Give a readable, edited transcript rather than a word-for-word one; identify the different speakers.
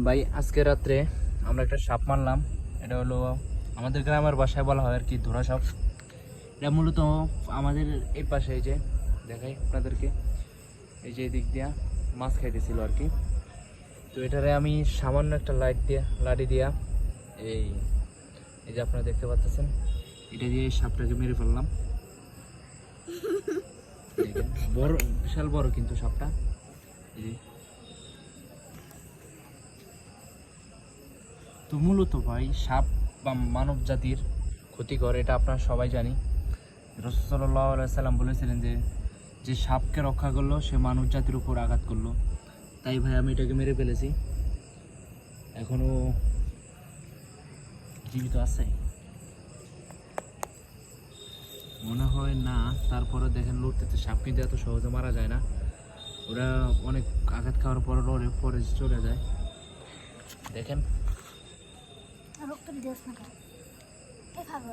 Speaker 1: ভাই আজকে রাত্রে আমরা একটা সাপ মারলাম। এটা হলো আমাদের গ্রামের ভাষায় বলা হয় আর কি ধরা সাপ। এটা মূলত আমাদের এই পাশে, এই যে দেখাই আপনাদেরকে, এই যে দিক দিয়া মাছ খাইতেছিল আর কি। তো এটারে আমি সামান্য একটা লাঠি দিয়া এই এই যে আপনারা দেখতে পাচ্ছেন, এটা দিয়ে সাপটাকে মেরে ফেললাম। দেখেন, বড়, বিশাল বড় কিন্তু সাপটা। এই যে তো মূলত ভাই সাপ বা মানব জাতির ক্ষতিকর, এটা আপনারা সবাই জানি। রাসূল সাল্লাল্লাহু আলাইহি সাল্লাম বলেছিলেন যে যে সাপকে রক্ষা করলো সে মানব জাতির উপর আঘাত করলো। তাই ভাই আমি এটাকে মেরে ফেলেছি। এখনো জীবিত আছে মনে হয় না, তারপরে দেখেন লড়তেছে। সাপ কিন্তু এত সহজে মারা যায় না, ওরা অনেক আঘাত খাওয়ার পর লড়ে, পরে চলে যায়। দেখেন
Speaker 2: রক্ত দিস না, খাবো